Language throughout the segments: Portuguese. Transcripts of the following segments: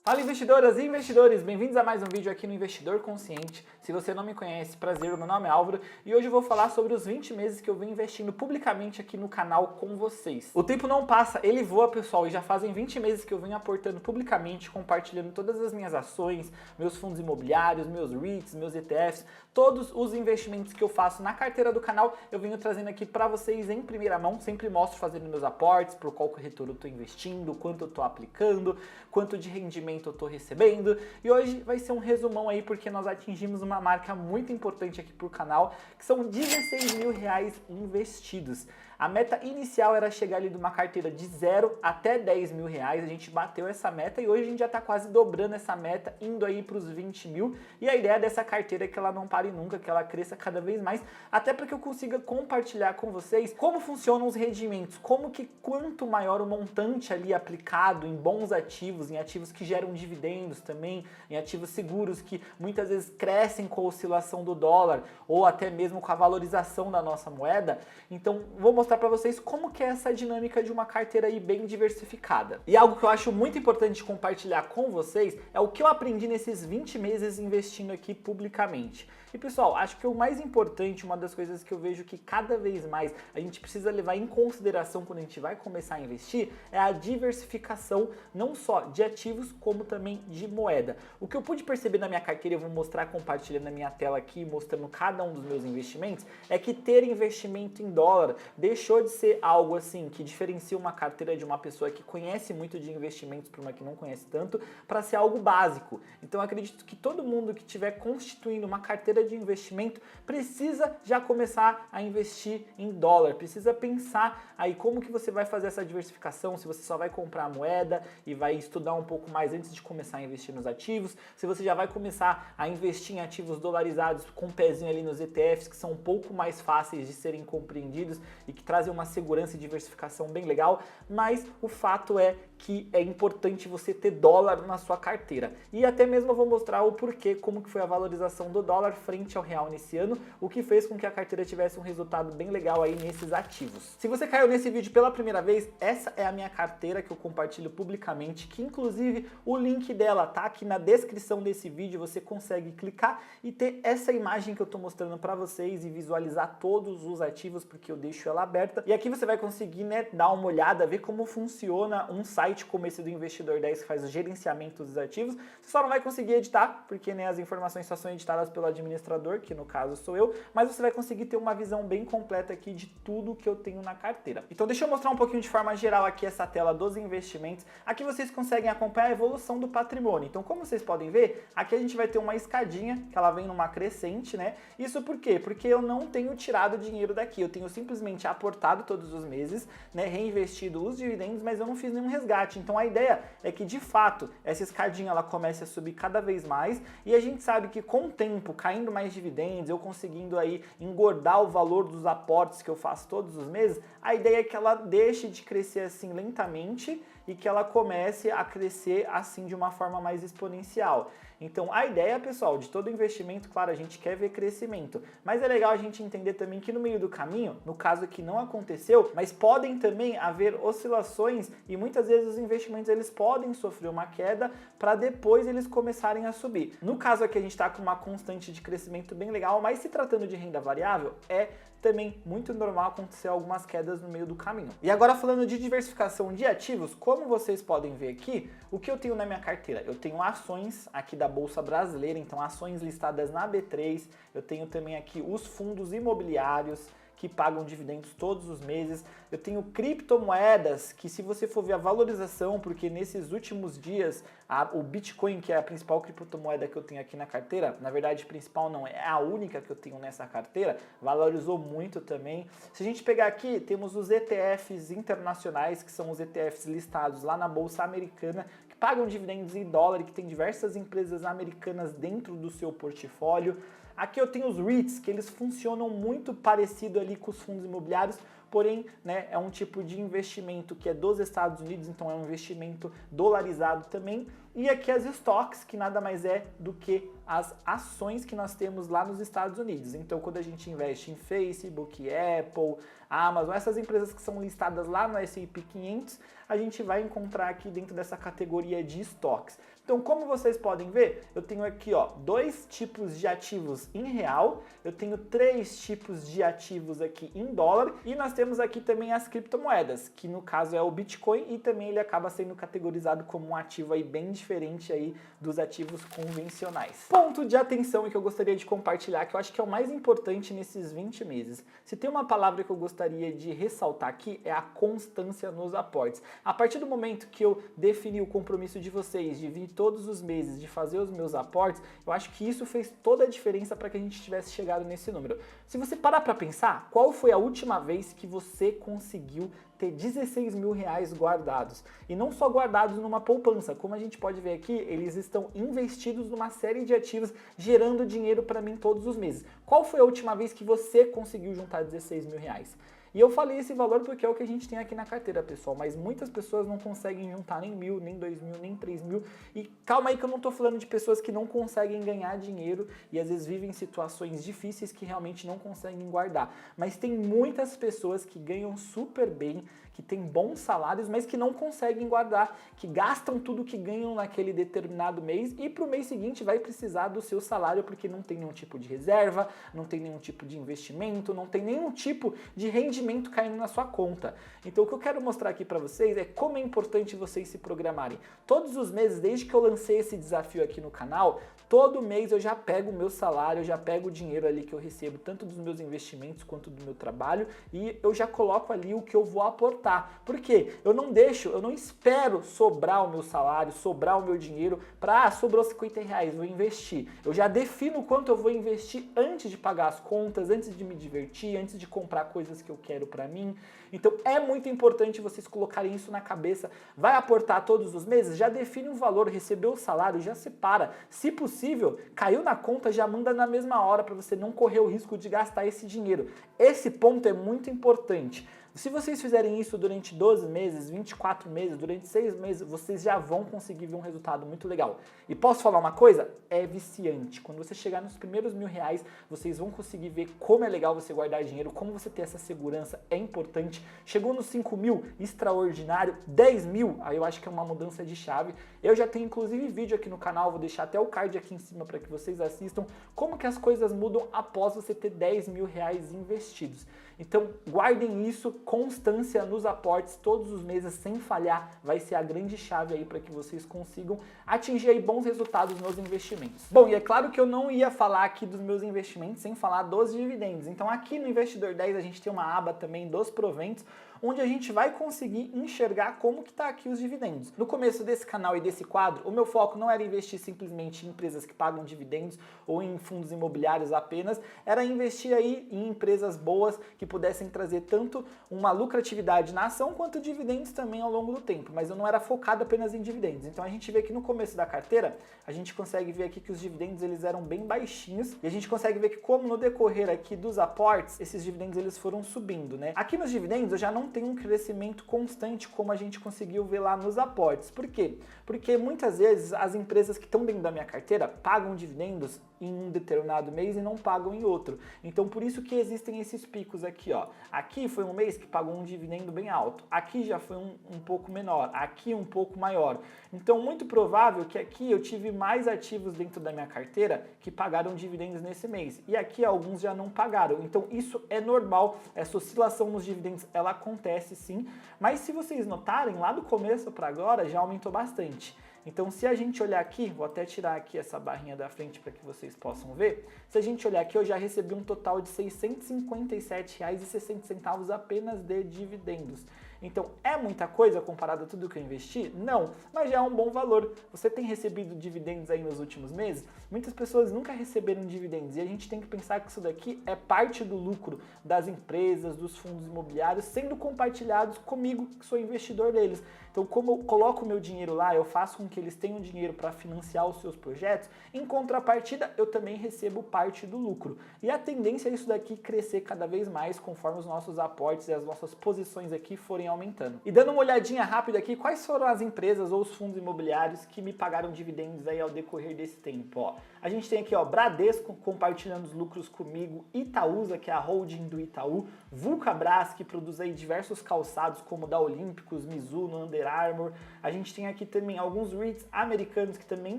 Fala investidoras e investidores, bem-vindos a mais um vídeo aqui no Investidor Consciente. Se você não me conhece, prazer, meu nome é Álvaro e hoje eu vou falar sobre os 20 meses que eu venho investindo publicamente aqui no canal com vocês. O tempo não passa, ele voa, pessoal, e já fazem 20 meses que eu venho aportando publicamente, compartilhando todas as minhas ações, meus fundos imobiliários, meus REITs, meus ETFs, todos os investimentos que eu faço na carteira do canal, eu venho trazendo aqui para vocês em primeira mão, sempre mostro fazendo meus aportes, por qual corretora eu estou investindo, quanto eu estou aplicando, quanto de rendimento eu estou recebendo, e hoje vai ser um resumão aí porque nós atingimos uma marca muito importante aqui pro canal, que são 16 mil reais investidos. A meta inicial era chegar ali de uma carteira de 0 até 10 mil reais, a gente bateu essa meta e hoje a gente já está quase dobrando essa meta, indo aí para os 20 mil, e a ideia dessa carteira é que ela não pare nunca, que ela cresça cada vez mais, até para que eu consiga compartilhar com vocês como funcionam os rendimentos, como que quanto maior o montante ali aplicado em bons ativos, em ativos que geram dividendos também, em ativos seguros que muitas vezes crescem com a oscilação do dólar, ou até mesmo com a valorização da nossa moeda. Então vou mostrar para vocês como que é essa dinâmica de uma carteira aí bem diversificada. E algo que eu acho muito importante compartilhar com vocês é o que eu aprendi nesses 20 meses investindo aqui publicamente. E pessoal, acho que o mais importante, uma das coisas que eu vejo que cada vez mais a gente precisa levar em consideração quando a gente vai começar a investir é a diversificação não só de ativos como também de moeda. O que eu pude perceber na minha carteira, eu vou mostrar compartilhando na minha tela aqui, mostrando cada um dos meus investimentos, é que ter investimento em dólar deixou de ser algo assim que diferencia uma carteira de uma pessoa que conhece muito de investimentos para uma que não conhece tanto, para ser algo básico. Então eu acredito que todo mundo que estiver constituindo uma carteira de investimento precisa já começar a investir em dólar, precisa pensar aí como que você vai fazer essa diversificação, se você só vai comprar a moeda e vai estudar um pouco mais antes de começar a investir nos ativos, se você já vai começar a investir em ativos dolarizados com um pezinho ali nos ETFs que são um pouco mais fáceis de serem compreendidos e que trazem uma segurança e diversificação bem legal, mas o fato é que é importante você ter dólar na sua carteira. E até mesmo eu vou mostrar o porquê, como que foi a valorização do dólar frente ao real nesse ano, o que fez com que a carteira tivesse um resultado bem legal aí nesses ativos. Se você caiu nesse vídeo pela primeira vez, essa é a minha carteira que eu compartilho publicamente, que inclusive o link dela tá aqui na descrição desse vídeo, você consegue clicar e ter essa imagem que eu tô mostrando para vocês e visualizar todos os ativos, porque eu deixo ela aberta. E aqui você vai conseguir, né, dar uma olhada, ver como funciona um site como esse do Investidor 10 que faz o gerenciamento dos ativos. Você só não vai conseguir editar, porque né, as informações só são editadas pelo administrador, que no caso sou eu, mas você vai conseguir ter uma visão bem completa aqui de tudo que eu tenho na carteira. Então deixa eu mostrar um pouquinho de forma geral aqui essa tela dos investimentos. Aqui vocês conseguem acompanhar a evolução do patrimônio. Então como vocês podem ver, aqui a gente vai ter uma escadinha, que ela vem numa crescente, né? Isso por quê? Porque eu não tenho tirado dinheiro daqui, eu tenho simplesmente aportado todos os meses, né, reinvestido os dividendos, mas eu não fiz nenhum resgate. Então a ideia é que de fato essa escadinha ela comece a subir cada vez mais e a gente sabe que com o tempo, caindo mais dividendos, eu conseguindo aí engordar o valor dos aportes que eu faço todos os meses, a ideia é que ela deixe de crescer assim lentamente e que ela comece a crescer assim de uma forma mais exponencial. Então a ideia, pessoal, de todo investimento, claro, a gente quer ver crescimento, mas é legal a gente entender também que no meio do caminho, no caso aqui não aconteceu, mas podem também haver oscilações e muitas vezes os investimentos eles podem sofrer uma queda para depois eles começarem a subir. No caso aqui a gente está com uma constante de crescimento bem legal, mas se tratando de renda variável, é também muito normal acontecer algumas quedas no meio do caminho. E agora falando de diversificação de ativos, como vocês podem ver aqui, o que eu tenho na minha carteira? Eu tenho ações aqui da Bolsa Brasileira, então ações listadas na B3, eu tenho também aqui os fundos imobiliários, que pagam dividendos todos os meses. Eu tenho criptomoedas, que se você for ver a valorização, porque nesses últimos dias, o Bitcoin, que é a principal criptomoeda que eu tenho aqui na carteira, na verdade principal não, é a única que eu tenho nessa carteira, valorizou muito também. Se a gente pegar aqui, temos os ETFs internacionais, que são os ETFs listados lá na Bolsa Americana, que pagam dividendos em dólar e que tem diversas empresas americanas dentro do seu portfólio. Aqui eu tenho os REITs, que eles funcionam muito parecido ali com os fundos imobiliários, porém, né, é um tipo de investimento que é dos Estados Unidos, então é um investimento dolarizado também. E aqui as stocks, que nada mais é do que as ações que nós temos lá nos Estados Unidos. Então, quando a gente investe em Facebook, Apple, Amazon, essas empresas que são listadas lá no S&P 500, a gente vai encontrar aqui dentro dessa categoria de stocks. Então, como vocês podem ver, eu tenho aqui, ó, 2 tipos de ativos em real, eu tenho 3 tipos de ativos aqui em dólar, e nós temos aqui também as criptomoedas, que no caso é o Bitcoin, e também ele acaba sendo categorizado como um ativo aí bem diferente aí dos ativos convencionais. Ponto de atenção que eu gostaria de compartilhar, que eu acho que é o mais importante nesses 20 meses. Se tem uma palavra que eu gostaria de ressaltar aqui, é a constância nos aportes. A partir do momento que eu defini o compromisso de vocês de vir todos os meses, de fazer os meus aportes, eu acho que isso fez toda a diferença para que a gente tivesse chegado nesse número. Se você parar para pensar, qual foi a última vez que você conseguiu ter 16 mil reais guardados? E não só guardados numa poupança, como a gente pode ver aqui, eles estão investidos numa série de ativos, gerando dinheiro para mim todos os meses. Qual foi a última vez que você conseguiu juntar 16 mil reais? E eu falei esse valor porque é o que a gente tem aqui na carteira, pessoal, mas muitas pessoas não conseguem juntar nem 1.000, nem 2.000, nem 3.000. E calma aí que eu não tô falando de pessoas que não conseguem ganhar dinheiro e às vezes vivem situações difíceis que realmente não conseguem guardar. Mas tem muitas pessoas que ganham super bem, que têm bons salários, mas que não conseguem guardar, que gastam tudo que ganham naquele determinado mês e para o mês seguinte vai precisar do seu salário porque não tem nenhum tipo de reserva, não tem nenhum tipo de investimento, não tem nenhum tipo de rendimento caindo na sua conta. Então o que eu quero mostrar aqui para vocês é como é importante vocês se programarem. Todos os meses, desde que eu lancei esse desafio aqui no canal, todo mês eu já pego o meu salário, eu já pego o dinheiro ali que eu recebo, tanto dos meus investimentos quanto do meu trabalho, e eu já coloco ali o que eu vou aportar. Por quê? Eu não espero sobrar o meu salário, sobrar o meu dinheiro para, sobrou 50 reais, vou investir. Eu já defino quanto eu vou investir antes de pagar as contas, antes de me divertir, antes de comprar coisas que eu quero para mim. Então é muito importante vocês colocarem isso na cabeça. Vai aportar todos os meses? Já define um valor, recebeu o salário, já separa. Se possível, caiu na conta, já manda na mesma hora para você não correr o risco de gastar esse dinheiro. Esse ponto é muito importante. Se vocês fizerem isso durante 12 meses, 24 meses, durante 6 meses, vocês já vão conseguir ver um resultado muito legal. E posso falar uma coisa? É viciante. Quando você chegar nos primeiros R$1.000, vocês vão conseguir ver como é legal você guardar dinheiro, como você ter essa segurança é importante. Chegou nos 5.000, extraordinário. 10.000, aí eu acho que é uma mudança de chave. Eu já tenho inclusive vídeo aqui no canal, vou deixar até o card aqui em cima para que vocês assistam como que as coisas mudam após você ter 10 mil reais investidos. Então guardem isso, constância nos aportes todos os meses sem falhar, vai ser a grande chave aí para que vocês consigam atingir aí bons resultados nos investimentos. Bom, e é claro que eu não ia falar aqui dos meus investimentos sem falar dos dividendos. Então aqui no Investidor 10 a gente tem uma aba também dos proventos, onde a gente vai conseguir enxergar como que está aqui os dividendos. No começo desse canal e desse quadro, o meu foco não era investir simplesmente em empresas que pagam dividendos ou em fundos imobiliários apenas, era investir aí em empresas boas que pudessem trazer tanto uma lucratividade na ação quanto dividendos também ao longo do tempo, mas eu não era focado apenas em dividendos. Então a gente vê que no começo da carteira, a gente consegue ver aqui que os dividendos eles eram bem baixinhos e a gente consegue ver que como no decorrer aqui dos aportes, esses dividendos eles foram subindo, né? Aqui nos dividendos eu já não tem um crescimento constante como a gente conseguiu ver lá nos aportes. Por quê? Porque muitas vezes as empresas que estão dentro da minha carteira pagam dividendos em um determinado mês e não pagam em outro. Então por isso que existem esses picos aqui, ó. Aqui foi um mês que pagou um dividendo bem alto, aqui já foi um pouco menor, aqui um pouco maior. Então muito provável que aqui eu tive mais ativos dentro da minha carteira que pagaram dividendos nesse mês e aqui alguns já não pagaram. Então isso é normal, essa oscilação nos dividendos ela acontece sim, mas se vocês notarem lá do começo para agora já aumentou bastante. Então se a gente olhar aqui, vou até tirar aqui essa barrinha da frente para que vocês possam ver, se a gente olhar aqui eu já recebi um total de R$ 657,60 apenas de dividendos. Então é muita coisa comparado a tudo que eu investi? Não, mas já é um bom valor. Você tem recebido dividendos aí nos últimos meses? Muitas pessoas nunca receberam dividendos e a gente tem que pensar que isso daqui é parte do lucro das empresas, dos fundos imobiliários, sendo compartilhados comigo, que sou investidor deles. Então como eu coloco o meu dinheiro lá, eu faço com que eles tenham dinheiro para financiar os seus projetos, em contrapartida eu também recebo parte do lucro. E a tendência é isso daqui crescer cada vez mais conforme os nossos aportes e as nossas posições aqui forem aumentando. E dando uma olhadinha rápida aqui, quais foram as empresas ou os fundos imobiliários que me pagaram dividendos aí ao decorrer desse tempo, ó. A gente tem aqui, ó, Bradesco compartilhando os lucros comigo, Itaúsa, que é a holding do Itaú, Vulcabras, que produz aí diversos calçados como da Olímpicos, Mizuno, Under Armour. A gente tem aqui também alguns REITs americanos que também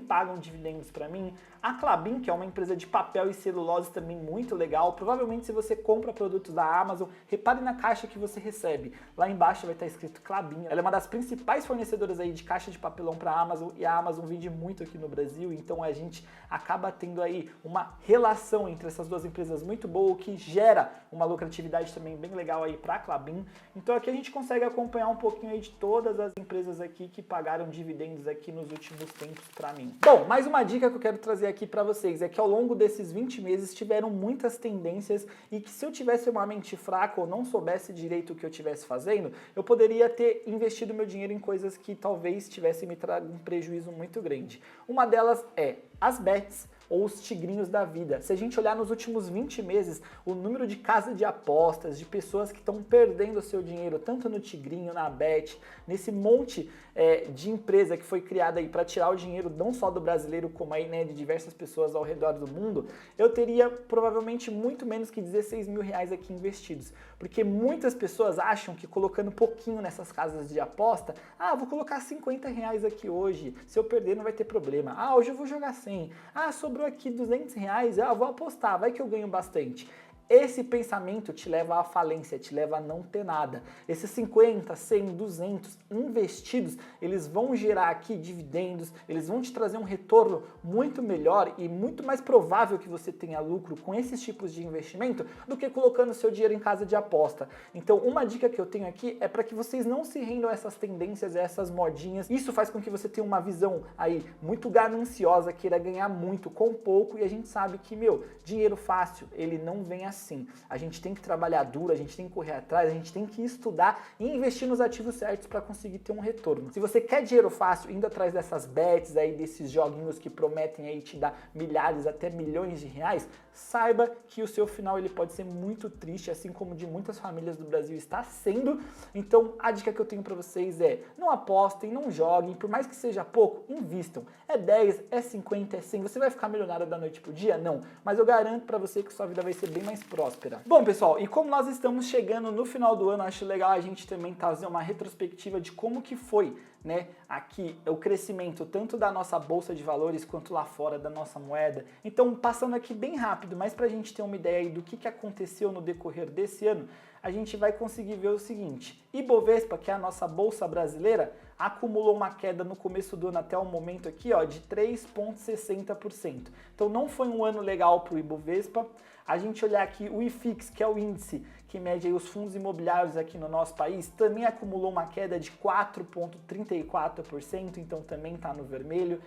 pagam dividendos para mim. A Klabin, que é uma empresa de papel e celulose também muito legal. Provavelmente se você compra produtos da Amazon, repare na caixa que você recebe. Lá embaixo vai estar escrito Klabin. Ela é uma das principais fornecedoras aí de caixa de papelão para a Amazon e a Amazon vende muito aqui no Brasil, então a gente acaba tendo aí uma relação entre essas duas empresas muito boa, que gera uma lucratividade também bem legal aí para a Klabin. Então aqui a gente consegue acompanhar um pouquinho aí de todas as empresas aqui que pagaram dividendos aqui nos últimos tempos para mim. Bom, mais uma dica que eu quero trazer aqui para vocês é que ao longo desses 20 meses tiveram muitas tendências e que se eu tivesse uma mente fraca ou não soubesse direito o que eu estivesse fazendo, eu poderia ter investido meu dinheiro em coisas que talvez tivessem me trago um prejuízo muito grande. Uma delas é as bets ou os tigrinhos da vida. Se a gente olhar nos últimos 20 meses, o número de casas de apostas, de pessoas que estão perdendo o seu dinheiro, tanto no tigrinho, na bet, nesse monte de empresa que foi criada aí para tirar o dinheiro não só do brasileiro, como aí, né, de diversas pessoas ao redor do mundo, eu teria provavelmente muito menos que 16 mil reais aqui investidos. Porque muitas pessoas acham que colocando um pouquinho nessas casas de aposta, vou colocar 50 reais aqui hoje, se eu perder não vai ter problema. Hoje eu vou jogar 100. Sobrou aqui 200 reais, vou apostar, vai que eu ganho bastante. Esse pensamento te leva à falência, te leva a não ter nada. Esses 50, 100, 200 investidos, eles vão gerar aqui dividendos, eles vão te trazer um retorno muito melhor e muito mais provável que você tenha lucro com esses tipos de investimento do que colocando seu dinheiro em casa de aposta. Então, uma dica que eu tenho aqui é para que vocês não se rendam a essas tendências, a essas modinhas. Isso faz com que você tenha uma visão aí muito gananciosa, queira ganhar muito com pouco, e a gente sabe que, dinheiro fácil, ele não vem assim. A gente tem que trabalhar duro, a gente tem que correr atrás, a gente tem que estudar e investir nos ativos certos para conseguir ter um retorno. Se você quer dinheiro fácil, indo atrás dessas bets aí, desses joguinhos que prometem aí te dar milhares até milhões de reais, saiba que o seu final ele pode ser muito triste, assim como de muitas famílias do Brasil está sendo. Então a dica que eu tenho para vocês é: não apostem, não joguem, por mais que seja pouco, invistam. É 10, é 50, é 100, você vai ficar milionário da noite pro dia? Não, mas eu garanto para você que sua vida vai ser bem mais próspera. Bom, pessoal, e como nós estamos chegando no final do ano, acho legal a gente também fazer uma retrospectiva de como que foi, né, aqui o crescimento tanto da nossa bolsa de valores quanto lá fora da nossa moeda. Então, passando aqui bem rápido, mas para a gente ter uma ideia aí do que aconteceu no decorrer desse ano, a gente vai conseguir ver o seguinte: Ibovespa, que é a nossa bolsa brasileira, acumulou uma queda no começo do ano até o momento aqui, ó, de 3,60%. Então não foi um ano legal para o Ibovespa. A gente olhar aqui o IFIX, que é o índice que mede aí os fundos imobiliários aqui no nosso país, também acumulou uma queda de 4,34%, então também está no vermelho.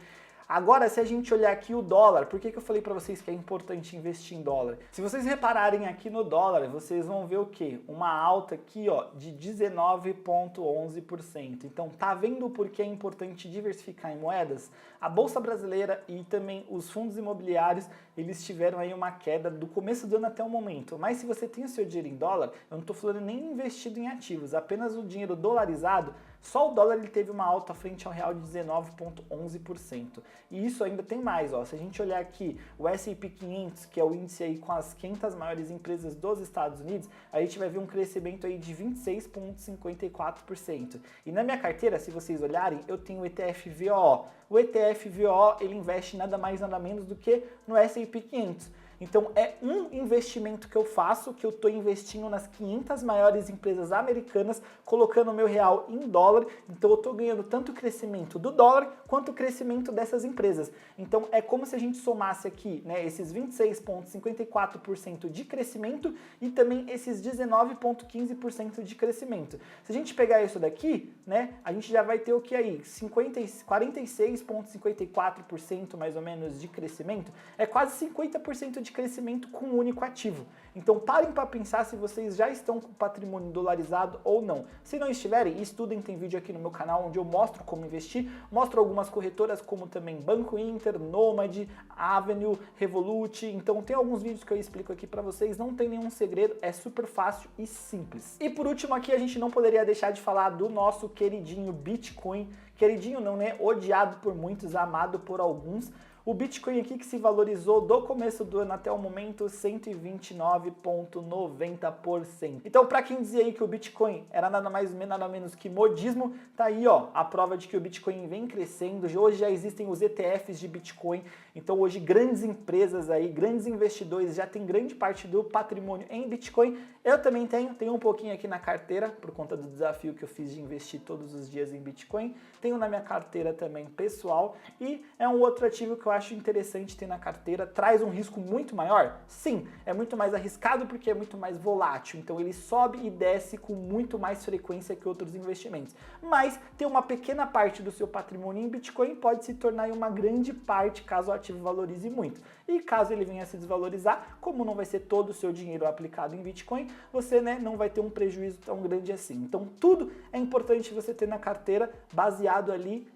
Agora, se a gente olhar aqui o dólar, por que eu falei para vocês que é importante investir em dólar? Se vocês repararem aqui no dólar, vocês vão ver o quê? Uma alta aqui, ó, de 19,11%. Então, tá vendo por que é importante diversificar em moedas? A Bolsa Brasileira e também os fundos imobiliários, eles tiveram aí uma queda do começo do ano até o momento. Mas se você tem o seu dinheiro em dólar, eu não estou falando nem investido em ativos, apenas o dinheiro dolarizado, só o dólar ele teve uma alta frente ao real de 19,11%. E isso ainda tem mais, ó. Se a gente olhar aqui o S&P 500, que é o índice aí com as 500 maiores empresas dos Estados Unidos, a gente vai ver um crescimento aí de 26,54%. E na minha carteira, se vocês olharem, eu tenho o ETF VOO. O ETF VOO, ele investe nada mais nada menos do que no S&P 500. Então é um investimento que eu faço, que eu estou investindo nas 500 maiores empresas americanas, colocando o meu real em dólar, então eu estou ganhando tanto o crescimento do dólar quanto o crescimento dessas empresas. Então é como se a gente somasse aqui, né, esses 26,54% de crescimento e também esses 19,15% de crescimento. Se a gente pegar isso daqui, né, a gente já vai ter o que aí? 46,54% mais ou menos de crescimento, é quase 50% de crescimento com um único ativo. Então parem para pensar se vocês já estão com patrimônio dolarizado ou não. Se não estiverem, estudem, tem vídeo aqui no meu canal onde eu mostro como investir, mostro algumas corretoras como também Banco Inter, Nomad, Avenue, Revolut, então tem alguns vídeos que eu explico aqui para vocês, não tem nenhum segredo, é super fácil e simples. E por último aqui a gente não poderia deixar de falar do nosso queridinho Bitcoin, queridinho não, né? Odiado por muitos, amado por alguns. O Bitcoin aqui que se valorizou do começo do ano até o momento 129,90%. Então, para quem dizia aí que o Bitcoin era nada mais nada menos que modismo, tá aí, ó, a prova de que o Bitcoin vem crescendo. Hoje já existem os ETFs de Bitcoin. Então, hoje grandes empresas aí, grandes investidores já têm grande parte do patrimônio em Bitcoin. Eu também tenho um pouquinho aqui na carteira por conta do desafio que eu fiz de investir todos os dias em Bitcoin. Tenho na minha carteira também pessoal e é um outro ativo que eu acho interessante ter na carteira. Traz um risco muito maior? Sim, é muito mais arriscado porque é muito mais volátil, então ele sobe e desce com muito mais frequência que outros investimentos. Mas ter uma pequena parte do seu patrimônio em Bitcoin pode se tornar uma grande parte caso o ativo valorize muito. E caso ele venha a se desvalorizar, como não vai ser todo o seu dinheiro aplicado em Bitcoin, você não vai ter um prejuízo tão grande assim. Então tudo é importante você ter na carteira baseado ali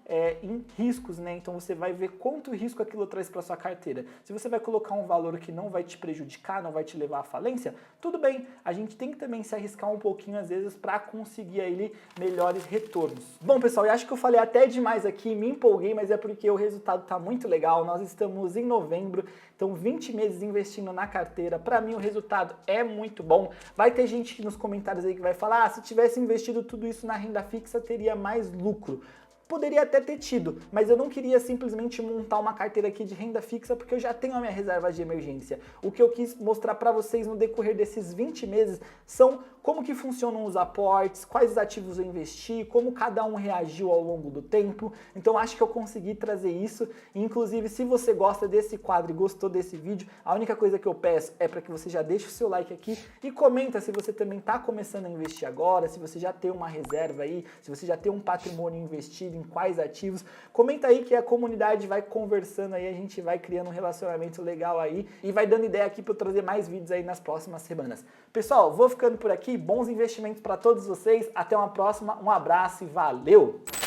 em riscos, né? Então você vai ver quanto risco aquilo traz para sua carteira. Se você vai colocar um valor que não vai te prejudicar, não vai te levar à falência, tudo bem. A gente tem que também se arriscar um pouquinho às vezes para conseguir aí melhores retornos. Bom, pessoal, eu acho que eu falei até demais aqui, me empolguei, mas é porque o resultado tá muito legal. Nós estamos em novembro, então 20 meses investindo na carteira. Para mim o resultado é muito bom. Vai ter gente nos comentários aí que vai falar, se tivesse investido tudo isso na renda fixa, teria mais lucro. Poderia até ter tido, mas eu não queria simplesmente montar uma carteira aqui de renda fixa porque eu já tenho a minha reserva de emergência. O que eu quis mostrar para vocês no decorrer desses 20 meses são como que funcionam os aportes, quais ativos eu investi, como cada um reagiu ao longo do tempo. Então acho que eu consegui trazer isso. Inclusive, se você gosta desse quadro e gostou desse vídeo, a única coisa que eu peço é para que você já deixe o seu like aqui e comenta se você também está começando a investir agora, se você já tem uma reserva aí, se você já tem um patrimônio investido, em quais ativos. Comenta aí que a comunidade vai conversando aí, a gente vai criando um relacionamento legal aí e vai dando ideia aqui para eu trazer mais vídeos aí nas próximas semanas. Pessoal, vou ficando por aqui, bons investimentos para todos vocês, até uma próxima, um abraço e valeu!